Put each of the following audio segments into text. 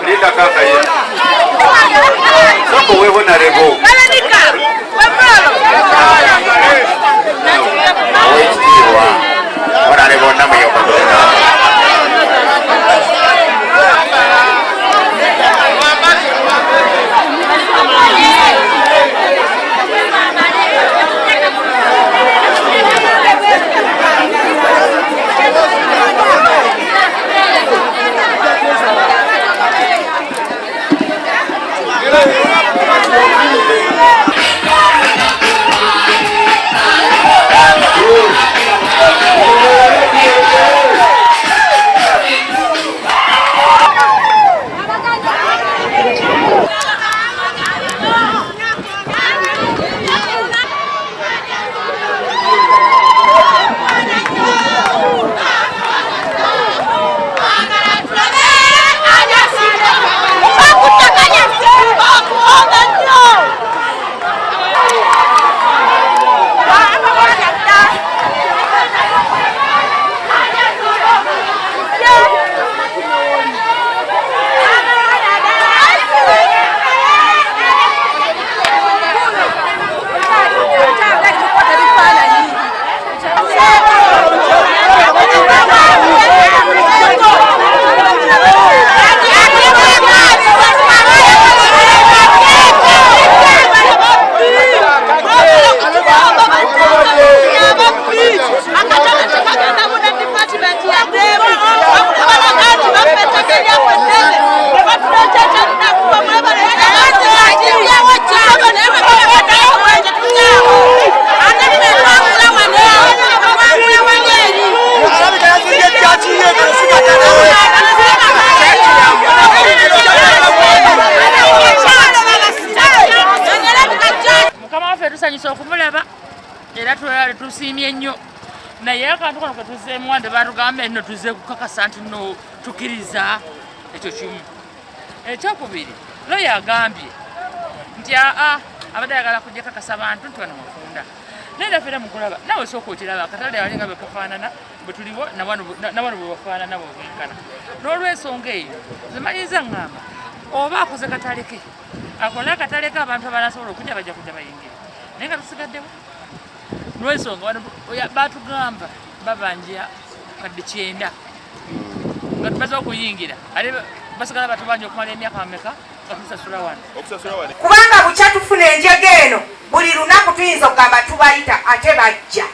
Linda kaka ya. Soko wewe na rebo. Ora rebo na myo ko. Tusimye nnyo naye akantu kano ketuzeemu wande batugamba eno tuze kukakasa nti no tukiriza ekyo kimu. Ekyokubiri loya agambye nti abadde ayagala kujja kakasa bantu nti bano mufunda naye nafeera mukulaba nawe sooka okiraba akatale abalinga bwe kafaanana bwe tuliwo nabano bwe bafaanana bwenkana n'olwensonga eyo zimaliriza ŋŋamba oba akoze katale ke akole akatale ke abantu abanasobola okujja bajja kujja bayingira naye nga tusigaddewo n'olwensonga wano batugamba babanja kadde 9 nga tumaze okuyingira ate basigala batubanja okumala emyaka ameka nga tusasula wano kubanga bukya tufuna enjega eno buli lunaku tuyinza okugamba tubayita ate bajja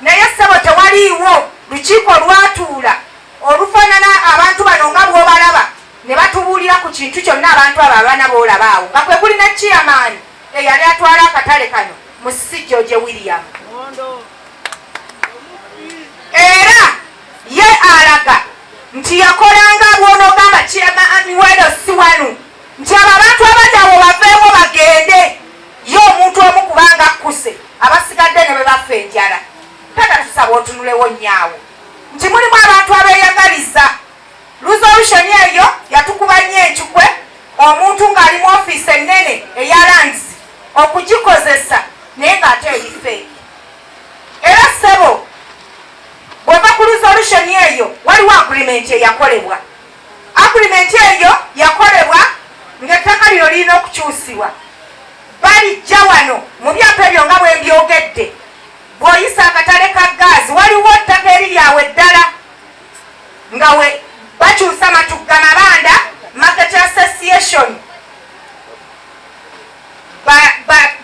naye ssebo tewaliiwo lukiiko lwatuula olufaanana abantu bano nga bw'obalaba ne batubuulira ku kintu kyonna abantu abo abaana boolaba awo nga kwe kuli ne chairman eyali atwala akatale kano Musisi George William era ye alaga nti yakolanga bw'onoogamba chairman wero si wanu nti abo abantu abaddawo baveewo bagende ye omuntu omu kubanga akkuse abasigadde ne bwe bafa enjala tata tusaba otunulewo nnyaawo nti mulimu abantu abeeyagaliza resolution eyo yatukuba nnyo enkikwe omuntu ng'ali mu ofiisi ennene eya lands okugikozesa naye ng'ate eri fake era ssebo bw'ova ku resolution eyo waliwo agreement eyakolebwa ng'ettaka lino lirina okukyusibwa balijja wano mu byapa ebyo nga bwe mbyogedde bw'oyisa akatale ka gaazi waliwo ettaka eriryawe eddala nga we bakyusa Matugga Mabanda Market Association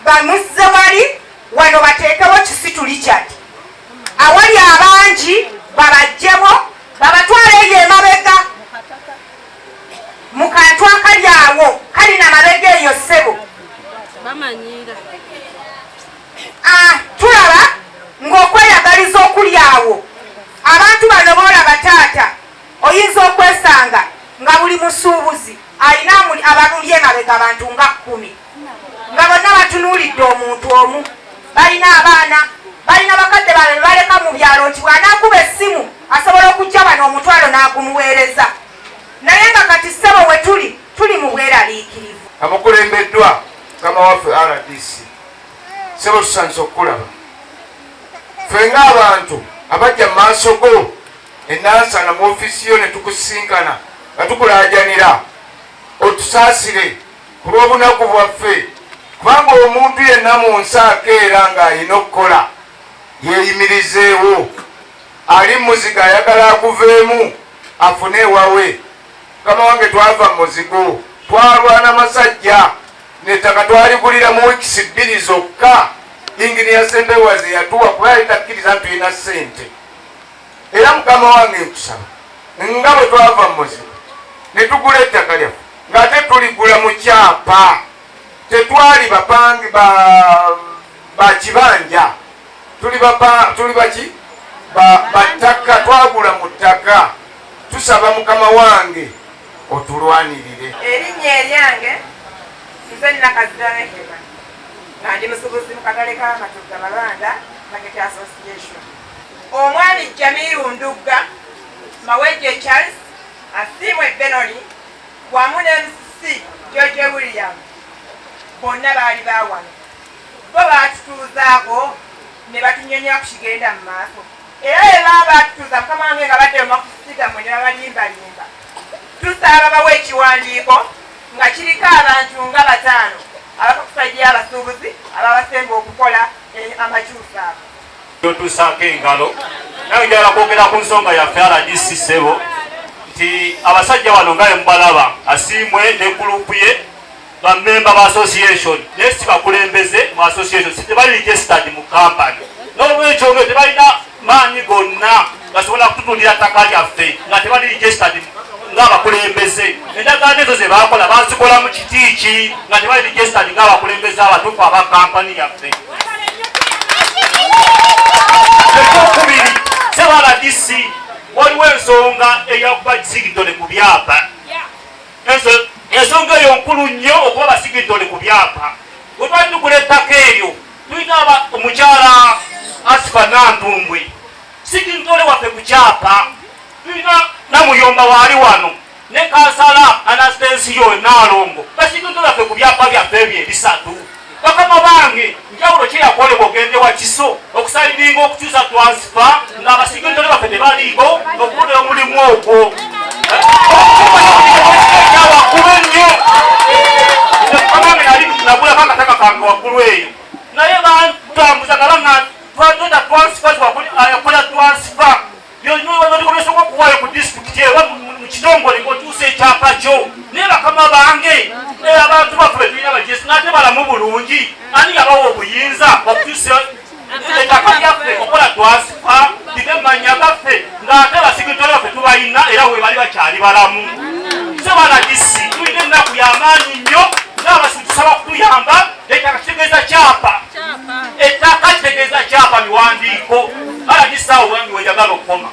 bamuzze wali wano bateekewo kisituli kyati awali abangi babajjebo babatwala eyo emabega mu kantu akali awo kalina mabega eyo ssebo bamanyiira tulaba ng'okweyagaliza okuli awo abantu bano boolaba taata oyinza okwesanga nga buli musuubuzi alina abamuli emabega abantu nga 10 nga bonna batunuulidde omuntu omu balina abaana balina bakadde babe baleka mu byalo nti bw'anaakuba essimu asobola okujja bano omutwalo n'agumuweereza naye nga kati ssebo we tuli mu bweraliikirivu amukulembeddwa mukama waffe RDC sebo tusanze okulaba ffe ng'abantu abajja mu maaso go enansana mu ofiisi yo ne tukusinkana nga tukulaajanira otusaasire ku lw'obunaku bwaffe kubanga omuntu yenna mu nsi akeera ng'alina okukola yeeyimirizeewo ali muzigo ayagala akuveemu afune ewawe. Mukama wange twava mu muzigo twalwana masajja nettaka twaligulira mu wiikisi 2 zokka. Inginiya Sembewaze yatuwa kuba yali takkiriza nti tulina ssente. Era mukama wange nkusaba nga bwe twava mu muzigo ne tugula ettaka lyaffe ng'ate tuligula mu kyapa, tetwali bapangi ba kibanja, tuli baki battaka, twagula mu ttaka. Tusaba mukama wange otulwanirire. Erinnya eryange nze Nakazirahema nga ndi musuubuzi mu katale k'amatugga Mabanda Market Association. Omwami Jamiru Ndugga, Mawejje Charles, Asiimwe Benoni wamu ne MC George William bonna baali baawano. Bo baatutuuzaako ne batunyonyola ku kigenda mu maaso. Era bwe baba baatutuuza mukama wange nga badde mu makusiga mwe ne babalimbalimba. Tusaba bawe ekiwandiiko nga kiriko abantu nga 5 abakusajja abasuubuzi ababasemba okukola amakyusa ago. Tusaako engalo naye njala kwogera ku nsonga yaffe RDC Ssebo nti abasajja wano nga mubalaba Asiimwe ne gurupu ye bammemba ba association naye si bakulembeze mu association, si tebali registered mu company. N'olwekyo nga tebalina maanyi gonna gasobola kututundira ttaka lyaffe nga tebali registered ng'abakulembeze. Endagaano ezo ze baakola bazikola mu kitiiki nga tebali registered ng'abakulembeze abatuufu aba kampani yaffe. Ekyokubiri, Ssebo RDC waliwo ensonga eyakuba kisigitole ku byapa. Ensonga eyo nkulu nnyo okuba basigitole ku byapa. Bwe twali tugula ettaka eryo tulina omukyala Asifa Nantumbwe, sigitole waffe ku kyapa. Tulina Namuyomba waali wano ne Kansala Anastasia Nalongo basigitole waffe ku byapa byaffe ebyo ebisatu. Bakama bange njawulo ki yakolebwa ogende wa Kiso okusayidinga okukyusa transfer ng'abasigitole baffe tebaliigo okukola omulimu ogwo. Waggulu nnyo kamange nali nagulako akataka kange waggulu eyo naye bantambuza nga twatota transfer yakola transfer yonyobaosobola okuwaayo ku disitulikiti ewa mu kitongole ng'otuusa ekyapa kyo. Naye bakama bange abantu baffe betulina bajesi ng'ate balamu bulungi ani yabawa obuyinza okutuusa ettaka lyaffe okukola transfer tive manya gaffe ng'ate basigitole baffe tubalina era we bali bakyali balamu. Ssebo RDC tulina ennaku y'amaanyi nnyo n'abasizi tusaba kutuyamba. Ettaka kitegeeza kyapa, ettaka kitegeeza kyapa miwandiiko. RDC awo wange wejagala okukoma.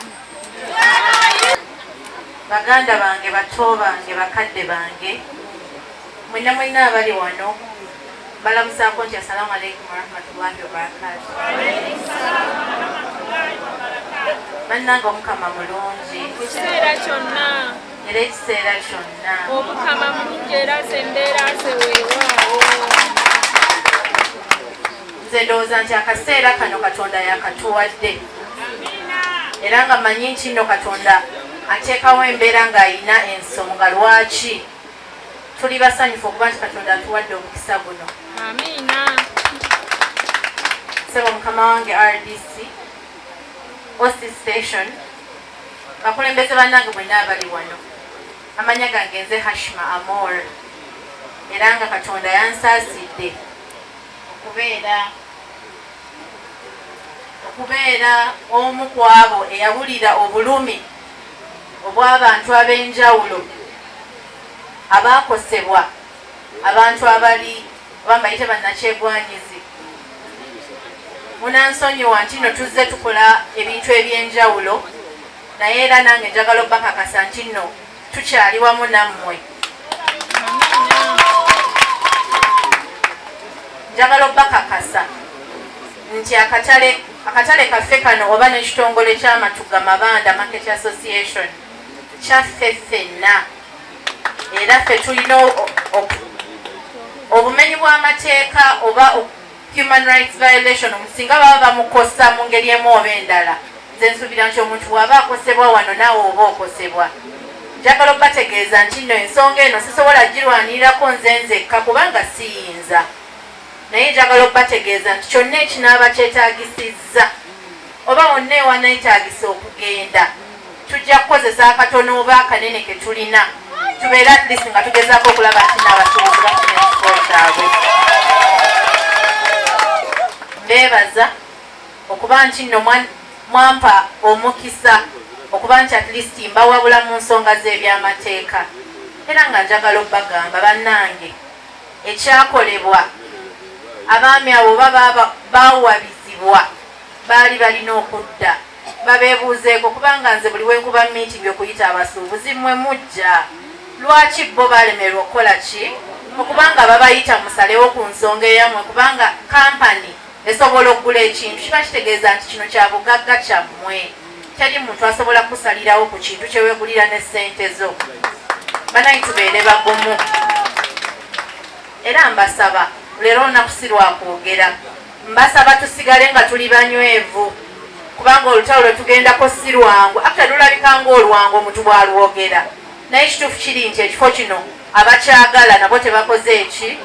Baganda bange, bato bange, bakadde bange, mwenna abali wano balamusaako nti assalamu alaikum warahmatullahi wabarakatuh. Bannange Omukama mulungi ekiseera kyonna era ekiseera kyonna Omukama mulungi era sembeera seweewaawo. Nze ndowooza nti akaseera kano Katonda yakatuwadde era nga manyi nti nno Katonda ateekawo embeera ng'ayina ensonga lwaki tuli basanyufu okuba nti Katonda atuwadde omukisa guno. Amiina. Ssebo mukama wange RDC Osi Station, bakulembeze bannange mwenna abali wano, amanya gange nze Hashima Amor, era nga Katonda yansaasidde okubeera omu ku abo eyawulira obulumi obw'abantu ab'enjawulo abaakosebwa, abantu abali bambayite bannakyegwanyizi. Munansonyiwa nti nno tuzze tukola ebintu eby'enjawulo naye era nange njagala obbakakasa nti nno tukyali wamu nammwe. Njagala obbakakasa nti akatale kaffe kano oba n'ekitongole ky'amatugga Mabanda Market Association kyaffe ffenna era ffe tulina obumenyi bw'amateeka oba human rights violation omusinga baba bamukosa mu ngeri emu oba endala. Nze nsuubira nti omuntu bw'aba akosebwa wano naawe oba okosebwa. Njagala obategeeza nti nno ensonga eno sisobola girwanirako nze nzekka kubanga siyinza. Naye njagala obategeeza nti kyonna ekinaaba kyetaagisizza oba wonna ewaneetaagisa okugenda tujja kukozesa akatono oba akanene ke tulina tubeera at least nga tugezaako okulaba nti n'abasuubuzi bafuna ekifo kyabwe. Mbeebaza okuba nti nno mwampa omukisa okuba nti at least mbawabula mu nsonga z'ebyamateeka. Era nga njagala obbagamba bannange ekyakolebwa abaami abo baba baawabizibwa baali balina okudda babeebuuzeeko kubanga nze buli wenkuba miitingi okuyita abasuubuzi mmwe mujja. Lwaki bo balemerwa okukola ki? Okubanga babayita musalewo ku nsonga eyammwe kubanga kampani esobola okugula ekintu kiba kitegeeza nti kino kya bugagga kyammwe. Teri muntu asobola kusalirawo ku kintu kyeweegulira ne ssente zo. Banayi tubeere bagumu. Era mbasaba leero olunaku si lwakwogera. Mbasaba tusigale nga tuli banywevu kubanga olutalo lwe tugendako si lwangu ate lulabika ng'olwangu omuntu bw'alwogera. Naye ekituufu kiri nti ekifo kino abakyagala nabo tebakoze eki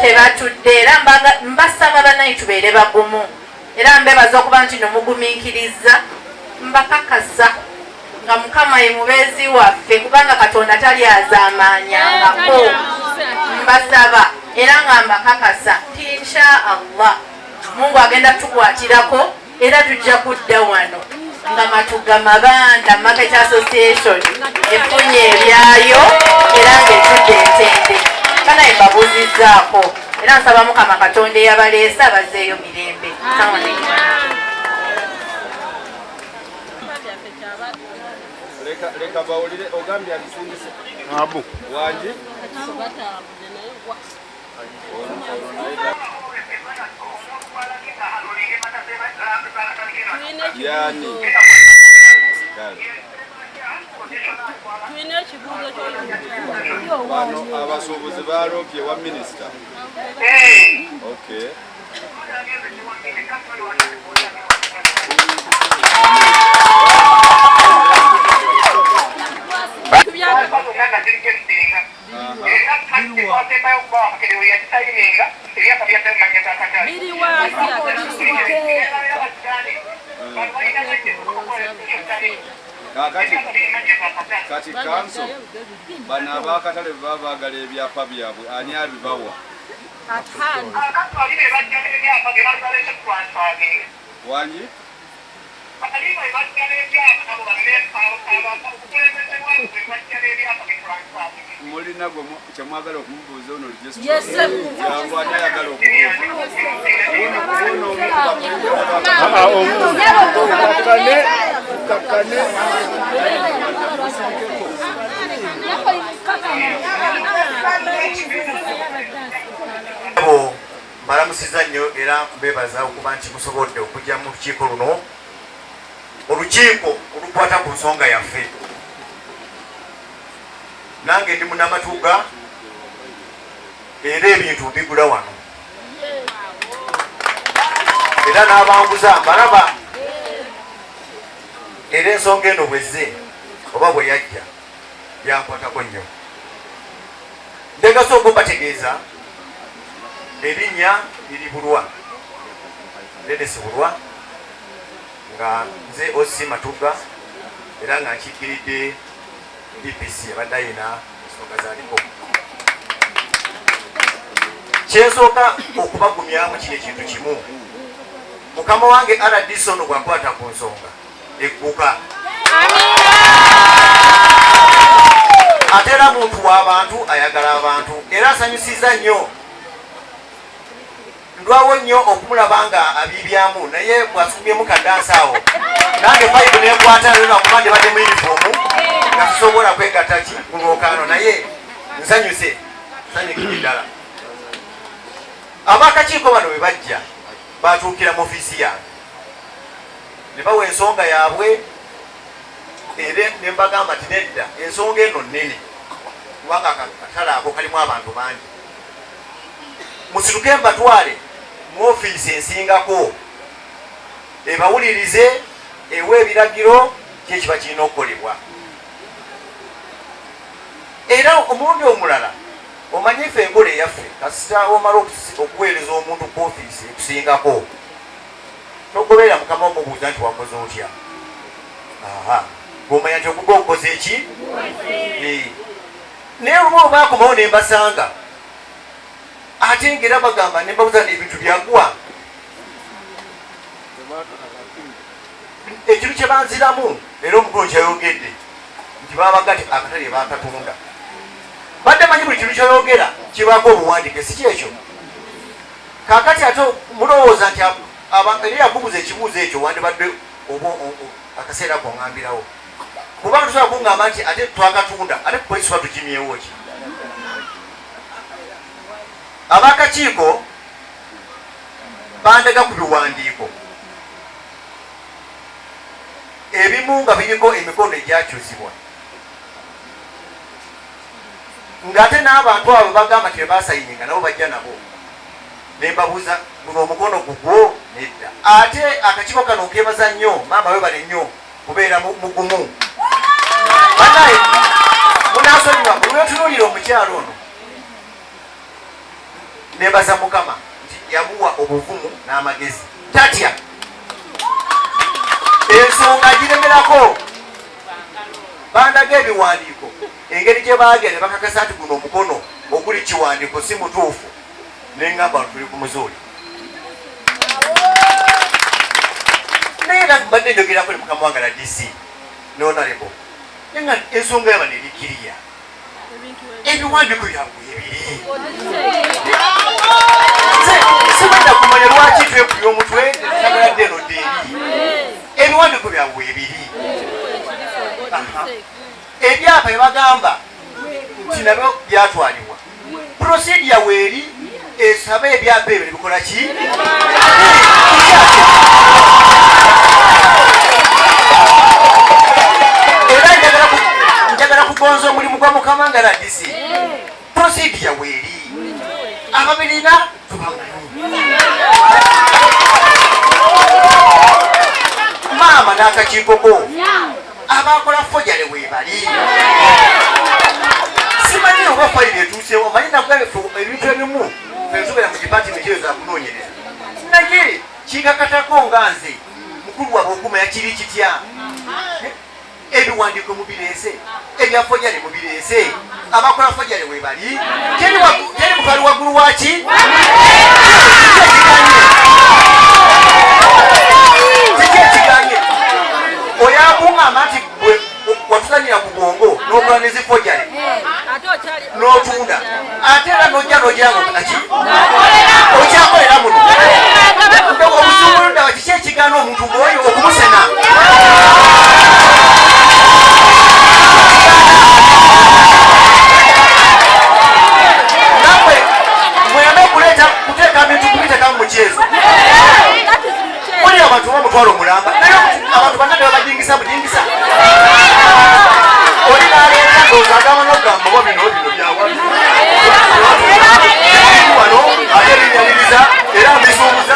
tebatudde. Era mbasaba banayi tubeere bagumu. Era mbebaza okuba nti nomugumiikiriza mbakakasa nga Mukama ye mubeezi waffe kubanga Katonda tali azaamaanyangako. Mbasaba era nga mbakakasa nti insha Allah Mungu agenda tukwatirako era tujja kudda wano nga Matuga Mabanda Market Association efunye ebyayo era ng'etudde entende. Kana embabuuzizzaako era nsaba Mukama Katonda eyabaleese abazeeyo mirembe. Leka bawulire ogambye alisindise abu wanji yani bano abasuubuzi balopye wa minisita. Okay. Kati kanso bano abakatale baba baagala ebyapa byabwe ani abibawa? Wanyi? Mulina gwe kyemwagala okumubuuza ono jangu ani ayagala mbalamusiza nnyo era mbebaza okuba nti musobodde okujja mu lukiiko luno, olukiiko olukwata ku nsonga yaffe. Nange ndi munnamatuga era ebintu mbigula wano era n'abanguza mbalaba era ensonga eno bwezze oba bwe yajja yankwatako nnyo. Ndegasa okubategeeza erinnya liri Bulwa, Dennis Bulwa, nga nze Osi Matuga era nga nkiikiridde DPC abadde ayina ensonga zaaliko. Kyensooka okubagumyamu kino ekintu kimu, mukama wange RDC ono bw'akwata ku nsonga egguka. Ate era muntu w'abantu ayagala abantu era asanyusiza nnyo. Ndwawo nnyo okumulaba nga abibyamu naye bw'asumyemu kaddansi awo nange payipu nenkwata lwakuba ndibadde mu yunifoomu nga tusobola kwegatta ku lwokaano naye nsanyuse sanyukidde ddala. Abakakiiko bano bwe bajja batuukira mu ofiisi yange ne bawa ensonga yaabwe era ne mbagamba nti nedda ensonga eno nnene kubanga akatale ako kalimu abantu bangi, musituke mbatwale mu ofiisi ensingako ebawulirize ewa ebiragiro kyekiba kirina okukolebwa. Era omulundi omulala omanyi ffe enkola eyaffe kasita omala okuweereza omuntu ku ofiisi ekusingako togoberera mukama omubuuza nti wakoze otya. Gomanya nti okuga okukoze eki. Naye olumu olubaakomawo ne mbasanga ate ngera bagamba ne mbabuuza ebintu byagwa ekintu kye banziramu era omukulu kyayogedde nti babaga ti akatale bakatunda badde manyi buli kintu kyoyogera kibaako obuwandiike si kyekyo. Kaakati ate mulowooza nti eri yakubuza ekibuuzo ekyo wandibadde akaseera koŋŋambirawo kubanga tusobola kuŋŋamba nti ate twakatunda ate polisi batukimyewo ki. Abakakiiko bandega ku biwandiiko ebimu nga biriko emikono egyakyusibwa ng'ate n'abantu abo bagamba nti bebasayininga nabo bajja nabo ne mbabuuza guno omukono gugwo nedda. Ate akakiiko kano nkebaza nnyo maama webale nnyo kubeera mugumu. Banaye munaasonyiwa buli wetunuulira omukyalo ono nebaza Mukama nti yamuwa obuvumu n'amagezi tatya ensonga giremerako. Bandaga ebiwandiiko engeri gye baagenda bakakasa nti guno omukono oguli kiwandiiko si mutuufu neŋŋamba tuli ku muzooli. Naye nga mbadde njogerako ne mukama wange na DC n'onalebo nenga ensonga yaba nerikiriya ebiwandiiko byabwe ebiri. Simanyi kumanya lwaki twekuya omutwe netagadde eno ddeeri. Ebiwandiiko byabwe ebiri. Ebyapa ebagamba nti nabyo byatwalibwa. Procedure weeri esaba ebyapa ebyo nebikola ki? Era njagala kugonza omulimu gwa Mukama nga DC. Procedure weeri ababirina tubamanyi. Maama n'akakiikoko abakola fojale weebali. Simanyi oba fayiro etuusewo manyi nakugabe ebintu ebimu fensobera mu department eyo zakunoonyereza naye kikakatako nga nze mukulu wabwe okumanya kiri kitya. Ebiwandiiko mubireese ebya fojale mubireese abakola fojale weebali. Teri mutwali waggulu waki kikekiganye oyakuŋŋamba nti gwe watuzanyira ku bwongo n'okola nezifojale n'otunda ate era n'ojja n'ogiranga kaki okyakolera muno obusuubulu ndaba kiki ekigaana omuntu bw'oyo okumusena. Nawe mweme kuteeka bintu kubiteeka mu mukyezo. Muli abantu b'omutwalo mulamba naye abantu bannange babadingisa budingisa. Oli n'aleeta ndowooza agamba n'okugamba oba bino byawa wano ate binyaliriza era mbisuubuza.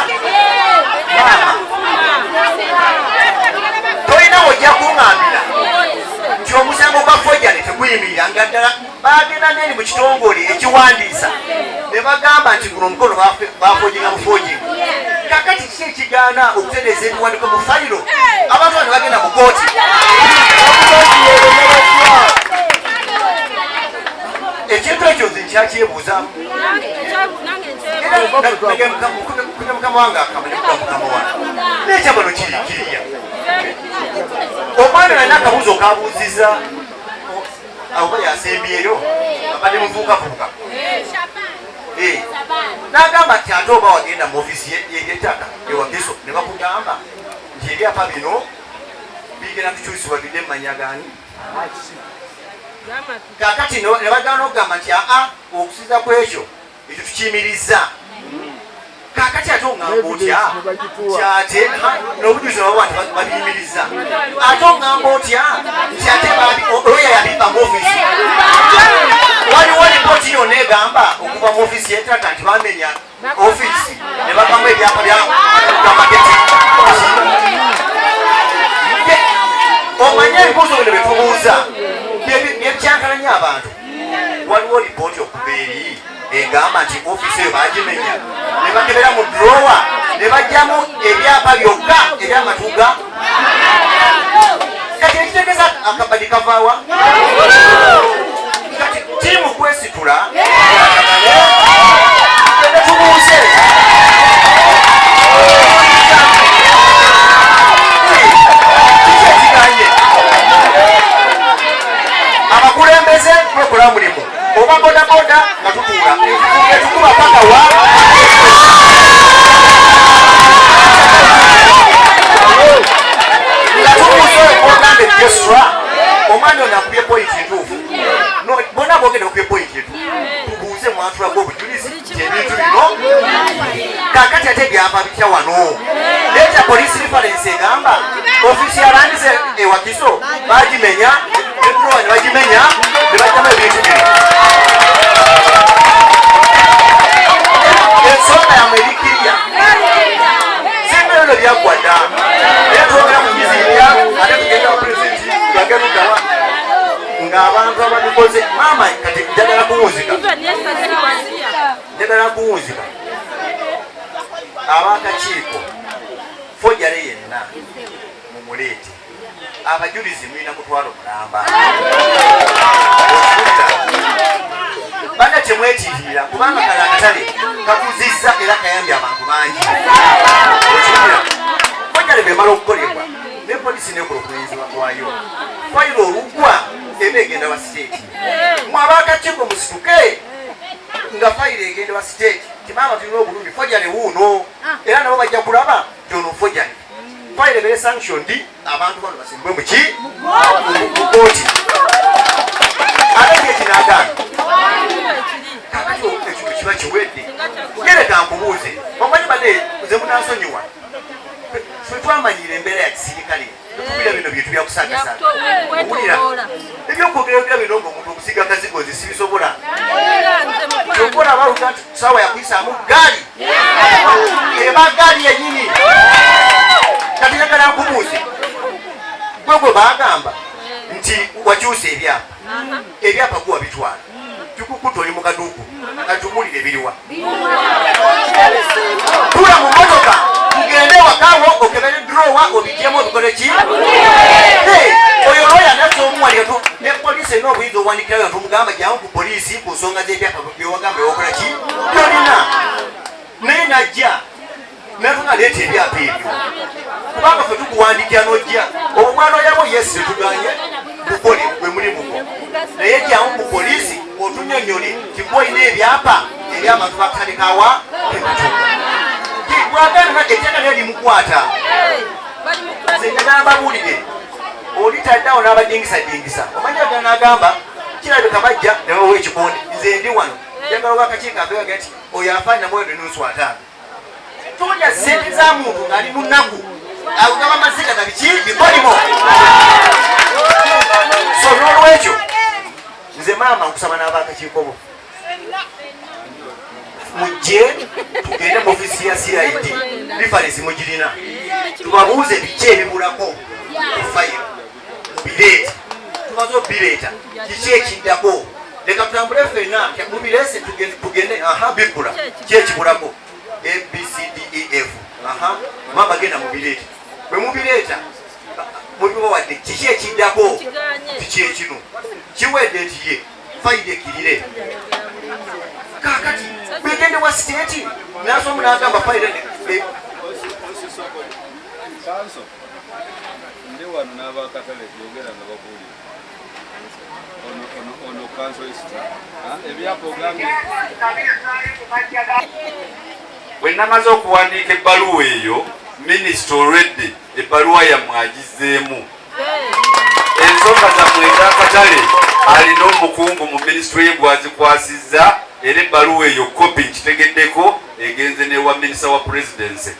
Tolina wojja kuŋŋambira nti omusango gwa fojale teguyimirira nga ddala bagenda neri mu kitongole ekiwandiisa ne bagamba nti guno omukono bafojinga mufojinga. Kakati kiki ekigaana okutereeza ebiwandiiko mu fayiro abantu bano bagenda mu kooti. Ekintu ekyo nze nkyakyebuuzaamu kuja mukama wange akamanyikula mukama wange nekya bano kirikiriya. Omwana nalina akabuuzo kabuuziza oba yasembyeyo abadde muvuukavuuka n'agamba nti ate oba wagenda mu ofiisi y'ettaka ewageso ne bakugamba nti ebyapa bino bigenda kukyusibwa bidde mu manya gaani. Kakati ne bagana okugamba nti okusiza ku ekyo ekyo tukiyimirizza. Kakati ate oŋŋamba otya nti ate n'obujulizi nabwo nti babiyimirizza ate oŋŋamba otya nti ate oya yabimba mu ofiisi. Waliwo lipooti yonna egamba okuva mu ofiisi y'ettaka nti bamenya ofiisi ne bagamu ebyapa bya marketing. Omanye ebibuuzo bino bye tubuuza byebyankalanya abantu. Waliwo lipooti okuva eri egamba nti ofiisi eyo bagimenya ne bakebera mu drowa ne bajjamu ebyapa byokka ebyamatuga. Kati ekitegeeza akabadi kavaawa kati tiimu kwesitula ene tubuuze abakulembeze twekola mulimu oba bodaboda nga tutuula etukuba paka wa nga tubuuze ogambe jesra omwana ono akubye pointi entuufu bona bogenda okubye pointi entuufu tubuuze mwatulaga obujulizi ebintu bino kakati ate ebyapa bitya wano leeta polisi reference egamba ofiisi yalandise ewakiso bagimenya edrowa ne bagimenya ne bajjamu ebintu bino. Ensonga yamwe erikirya singa bino byaggwa dda era twogera mu mizinja ate tugenda mu pulezidenti twagenugawa ng'abantu ababikoze maama kati njagala kuwunzika abakakiiko fojjale yenna mumuleete abajulizi mulina mutwalo mulamba bana temwetirira kubanga kale akatale kakuzizza era kayambye abantu bangi okirira fojjale bemala okukolebwa ne polisi nekola okuyinzibwa kwayo fayiro olugwa eba egenda wa siteeti mwe abakakiiko musituke nga fayiro egenda wa siteeti timaama tulina obulumi fojjale wuuno era nabo bajja kulaba tyono fojjale fayiro ebere sanctioned abantu bano basimbwe muki mu kooti ate ekinagana kakati ekintu kiba kiwedde yereka nkubuuze omanyi bane nze munansonyiwa ffe twamanyira embeera ya kisirikale tukubira bino byetu byakusagasaga owulira ebyokwogerera bino ng'omuntu okusiga kazigozi sibisobola kyokola abaluga nti sawa yakuyisaamu gaali eba gaali yenyini kati njagala nkubuuze gwegwe bagamba nti wakyusa ebyapa kuwa bitwala tukukuta oli mu kaduuku katubulire biriwa tula mu motoka tugende wakawo okebere drowa obigyemu obikole ki oyo loya nasi omuwali ne polisi erina obuyinza obuwandikirayo tumugamba jamu ku polisi ku nsonga z'ebyapa byewagamba ewokola ki byolina naye najja netunaleeta ebyapa ebyo kubanga ffe tukuwandikira n'ojja obumwana oyabo yesi tuganye tukole gwe mulimuko naye jamu ku polisi otunyonyole tikoyina ebyapa ebyamatu bakalekawa bwagana ettaka lyo limukwata nze njagala mbabuulire oli taddawo n'abadingisa omanyi agala n'agamba kirabika bajja nebawa ekikonde nze ndi wano njagala obakakiiko abewaga nti oyo afaanana mwendo nusu ataano tulya sente za muntu ng'ali mu nnaku agaba amaziga na biki bikolimo so n'olwekyo nze maama nkusaba n'abakakiiko bo mujje tugende mu ofisi ya CID reference mugirina tubabuuze biki ebibulako ku fayiro mubireeta tubaze obireeta kiki ekiddako leka tutambule ffenna mubirese tugende bikula ki ekibulako ABCDEF mama genda mubireeta bwe mubireeta mubibawadde kiki ekiddako kiki ekino kiwedde nti ye fayiro ekirire kakati begende wa state naso munagamba fayiro kanso ndi wano n'abakatale byogera nga babuulira ono kanso isita ebyapa ogambye bwe namaze okuwandiika ebbaluwa eyo minisita olwedde ebbaluwa yamwagizeemu ensonga zammwe ez'akatale alina omukungu mu minisitule ye gwazikwasizza era ebbaluwa eyo kopi nkitegeddeko egenze newa minisita wa presidency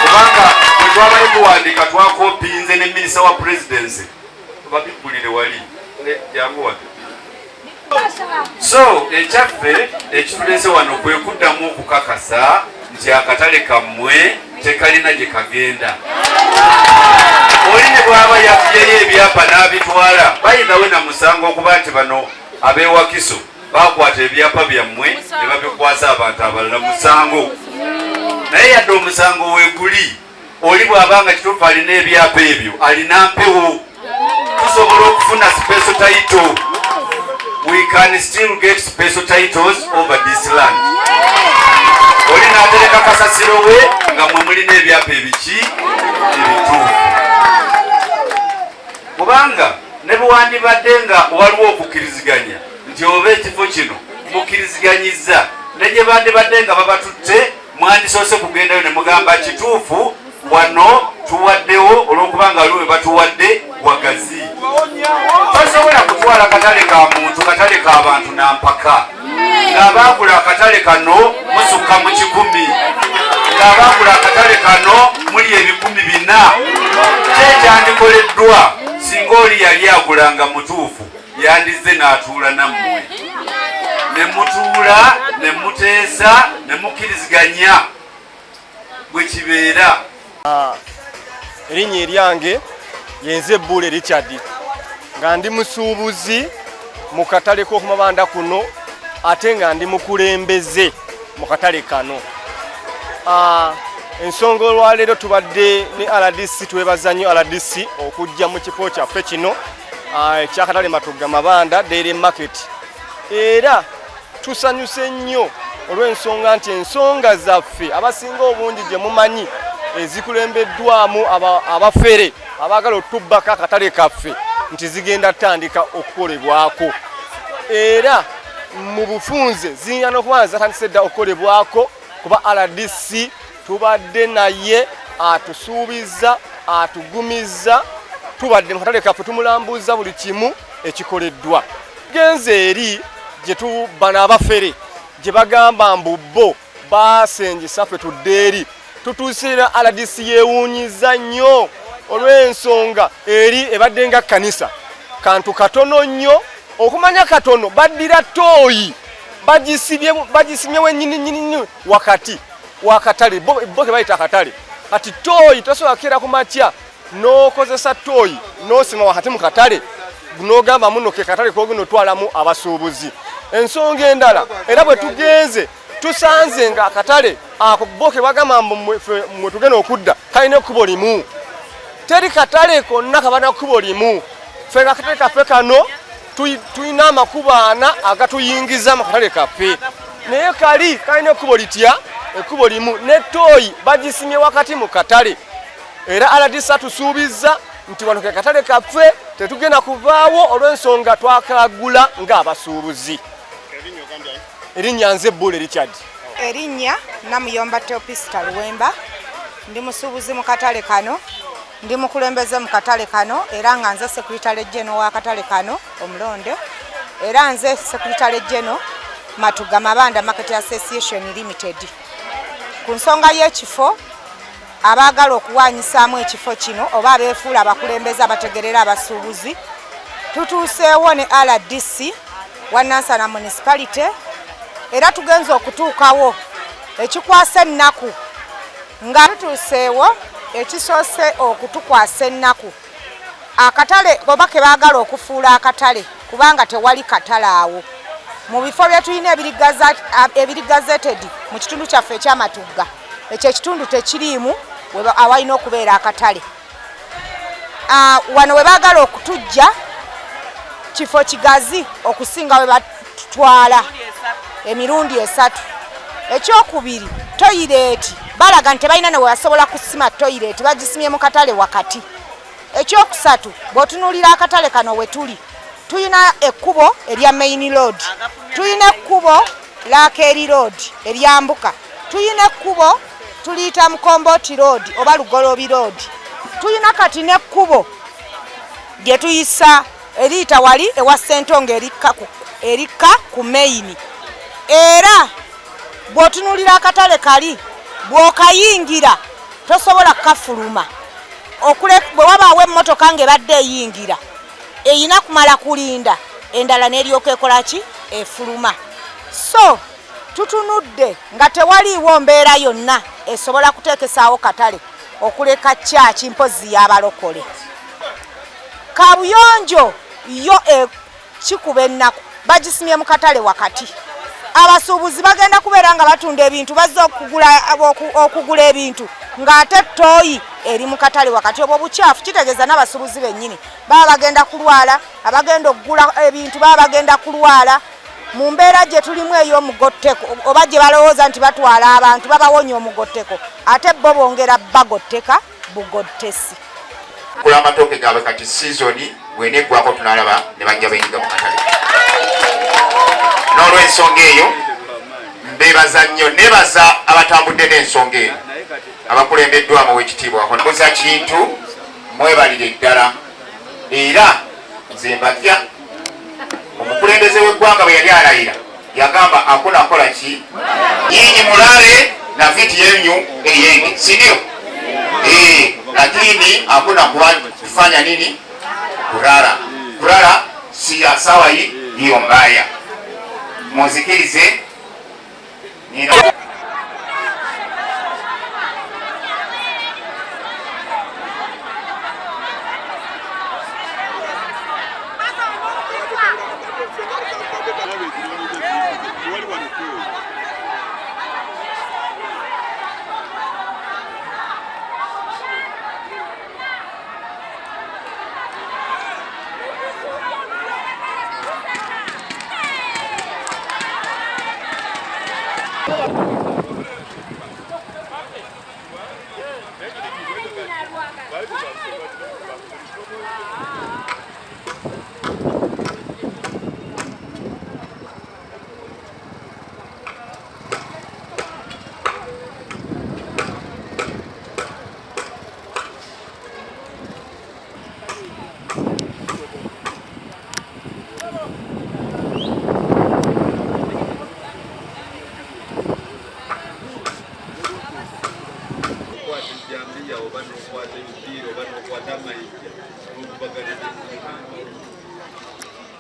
kubanga bwe twabale tuwandiika twakopinze ne minisita wa presidency tubabiggulire wali jangu wate So ekyaffe ekitulese wano kwe kuddamu okukakasa nti akatale kammwe tekalina gye kagenda. Oli ne bw'aba yaggyeyo ebyapa n'abitwala bayinawe na musango okuba nti bano ab'ewakiso bakwata ebyapa byammwe ne babikwasa abantu abalala musango. Naye yadde omusango weeguli oli bw'abanga kituufu alina ebyapa ebyo alina mpewo, tusobola okufuna special title. We can still get special titles over this land. Oli n'atereka kasasiro we nga mwe mulina ebyapa ebiki ebituufu. Kubanga ne bwandibadde nga waliwo okukkiriziganya nti oba ekifo kino mukkiriziganyiza ne gye bandibadde nga babatutte mwandisoose kugendayo ne mugamba kituufu wano tuwaddewo olw'okubanga waliwo batuwadde wagazi. Tosobola kutwala katale ka muntu katale k'abantu nampaka ng'abaagula akatale kano musukka mu 1,000 ng'abaagula akatale kano muli 4,000. Kyekyandikoleddwa singa oli yali agulanga mutuufu yandize n'atuula nammwe ne mutuula ne muteesa ne mukkiriziganya bwe kibeera. Erinnya eryange yenze Buule Richard nga ndi musuubuzi mu katale k'okumabanda kuno ate nga ndi mukulembeze mu katale kano. Ensonga olwaleero tubadde ne RDC, twebaza nnyo RDC okujja mu kifo kyaffe kino ekyakatale Matugga Mabanda Dairy Market, era tusanyuse nnyo olw'ensonga nti ensonga zaffe abasinga obungi gye mumanyi ezikulembeddwamu abafere abaagala otubbako akatale kaffe nti zigenda tandika okukolebwako, era mu bufunze ziyina n'okuba zatandise dda okukolebwako kuba RDC tubadde naye atusuubiza atugumiza, tubadde mu katale kaffe tumulambuza buli kimu ekikoleddwa. Genze eri gye tubana abafere gye bagamba mbu bo baasengesa ffe tudde eri, tutuusira RDC yeewuunyiza nnyo olw'ensonga eri ebadde nga kanisa kantu katono nnyo. Okumanya katono baddira tooyi bagisimye wennyini wakati wakatale bo ke bayita akatale. Kati tooyi tosobola kukeera ku makya n'okozesa tooyi n'osima wakati mu katale n'ogamba muno ke katale kogino twalamu abasuubuzi. Ensonga endala era bwe tugenze tusanze nga akatale ako bo ke bagamba mwe tugenda okudda kalina ekkubo limu, teri katale konna kabana kkubo limu. Ffe nga akatale kaffe kano tulina amakubo 4 agatuyingiza mu katale kaffe, naye kali kalina ekkubo litya, ekkubo limu, ne tooyi bagisimye wakati mu katale. Era RDC atusuubiza nti wano ke katale kaffe tetugenda kuvaawo olw'ensonga twakagula ng'abasuubuzi. Erinnya nze Buule Richard. Erinnya Namuyomba Teopista Luwemba, ndi musuubuzi mu katale kano, ndi mukulembeze mu katale kano, era nga nze Secretary General wa katale kano omulonde, era nze Secretary General Matugga Mabanda Market Association Limited. Ku nsonga y'ekifo abaagala okuwanyisaamu ekifo kino oba abeefuula abakulembeze abategerera abasuubuzi, tutuuseewo ne RDC Wanansana Municipality, era tugenza okutuukawo ekikwasa ennaku nga tutuuseewo ekisoose okutukwasa ennaku akatale oba ke baagala okufuula akatale kubanga tewali katale awo mu bifo bye tulina ebirigazeted mu kitundu kyaffe ekyamatugga. Ekyo ekitundu tekiriimu awalina okubeera akatale. Wano we baagala okutujja kifo kigazi okusinga we batutwala emirundi 3. Ekyokubiri toyireeti balaga nti balina ne webasobola kusima toyireeti bagisimye mu katale wakati. Ekyokusatu bw'otunuulira akatale kano we tuli tulina ekkubo erya Main Road, tulina ekkubo Lakeeri Road eryambuka, tulina ekkubo tuliyita Mukomboti Road oba Lugolobi Road, tulina kati n'ekkubo gye tuyisa eriyita wali ewa Ssentongo erikka ku Main. Era bw'otunuulira akatale kali bw'okayingira tosobola kafuluma bwe wabaawo emmotoka ng'ebadde eyingira eyina kumala kulinda endala n'eryoka ekola ki efuluma. So tutunudde nga tewaliiwo mbeera yonna esobola kuteekesaawo katale okuleka kyaki mpozi y'abalokole. Kabuyonjo yo kikuba ennaku bagisimye mu katale wakati. Abasuubuzi bagenda kubeera nga batunda ebintu bazze okugula ebintu ng'ate ttooyi eri mu katale wakati. Obwo bukyafu kitegeeza n'abasuubuzi bennyini baba bagenda kulwala, abagenda okugula ebintu baba bagenda kulwala. Mu mbeera gye tulimu ey'omugotteko oba gye balowooza nti batwala abantu babawonya omugotteko ate bo bongera bagotteka bugottesi. Kula amatooke gaabwe kati sizoni bweneggwako tunalaba ne bajja benyiga mu katale. N'olw'ensonga eyo mbeebaza nnyo nebaza abatambudde n'ensonga eyo abakulembeddwamu ow'ekitiibwa Honoza Kintu mwebalire ddala era nze mbajja omukulembeze w'eggwanga bwe yali alayira yagamba hakuna kola ki nyinyi mulale na viti yenyu eyenge sindio lakini hakuna kufanya nini kulala si ya sawa hiyo mbaya muzikirize nino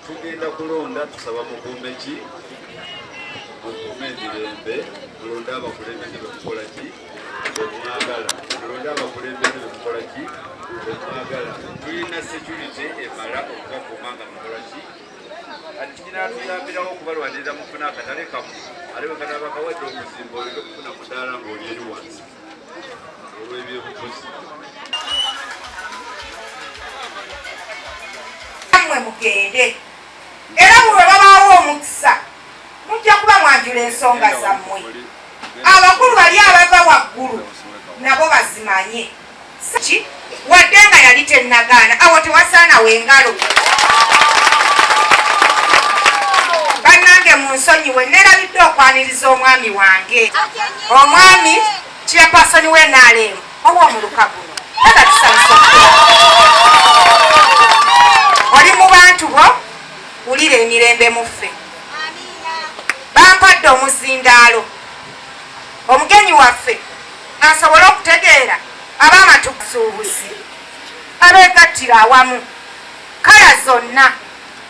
tugenda kulonda tusaba mukuume ki mukuume emirembe mulonde abakulembeze bemukola ki bemwagala mulonde abakulembeze bemukola ki bemwagala tulina security emala okubakuuma nga mukola ki kati kinatuyambirawo okubalwanirira mufuna akatale kamu ate bwekanaba kawadde okuzimba olina okufuna mudaala ng'oli eri wansi olw'ebyobufuzi mwe mugende era bwe babaawo omukisa mujja kuba mwanjula ensonga zammwe. Abakulu bali abava waggulu nabo bazimanye ki wadde nga yali tennagaana awo tewasaana w'engalo. Bannange munsonyiwe neerabidde okwaniriza omwami wange omwami chairperson w'NRM ow'omuluka guno era tusanyusa oli mu bantu bo wulira emirembe muffe bampadde omuzindaalo omugenyi waffe asobole okutegeera ab'amatukusuubuzi abeegattira awamu kala zonna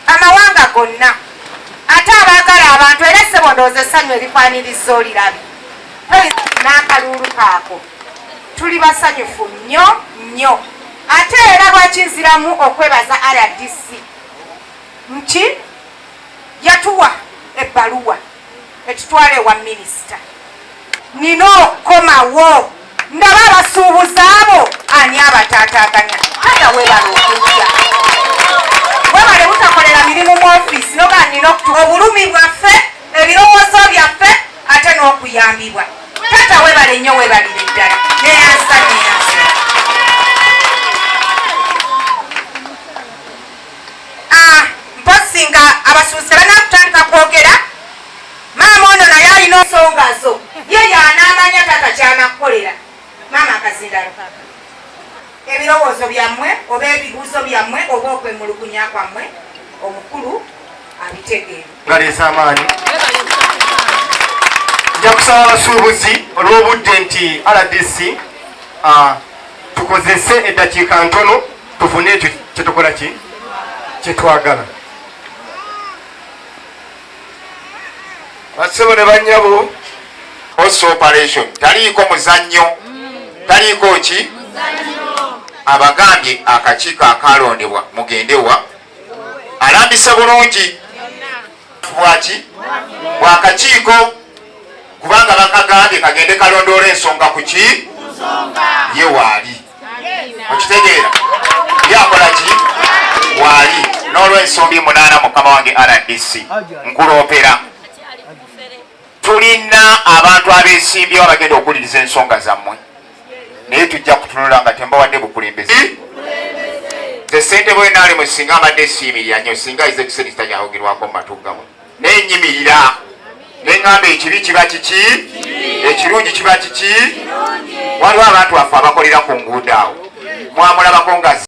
amawanga gonna ate abaagala abantu era ssebo ndowooza essanyu erikwaniriza olirabi n'akalulu kaako tuli basanyufu nnyo nnyo ate era lwakinziramu okwebaza RDC nti yatuwa ebbaluwa etutwala ewa minisita nina okukomawo ndaba abasuubuzi abo ani abataataaganya kaya webala okujja webale butakolera mirimu mu ofiisi noga nina obulumi bwaffe ebirowoozo byaffe ate n'okuyambibwa tata webale nnyo webalire ddala neyansa mposi nga abasuubuzi tebanakutandika kwogera maama ono naye alina ensonga zo ye yanaamanya tata kyanakukolera maama akazindalo ebirowoozo byammwe oba ebibuuzo byammwe oba okwemulugunya kwammwe omukulu abitegeera ngaleesa amaanyi nja kusaba abasuubuzi olw'obudde nti RDC tukozese eddakiika ntono tufune ekyo kyetukola ki kyetwagala basebo ne banyabo host operation taliiko muzannyo taliiko ki abagambye akakiiko akalondebwa mugendewa alambise bulungi bwaki bwakakiiko kubanga bakagambye kagende kalondoola ensonga kuki ye waali okitegeera yakola ki waali n'olw'ensumbi 8 mukama wange RDC nkuloopera tulina abantu abeesimbyewo abagenda okuwuliriza ensonga zammwe naye tujja kutunula nga tembawadde bukulembeze ze ssente bwenaali mwe singa abadde esiimirira nnyo singa ize ekiseni kitanyawogerwako mu matu gamwe nenyimirira neŋŋamba ekibi kiba kiki ekirungi kiba kiki waliwo abantu baffe abakolera ku nguudo awo mwamulabako nga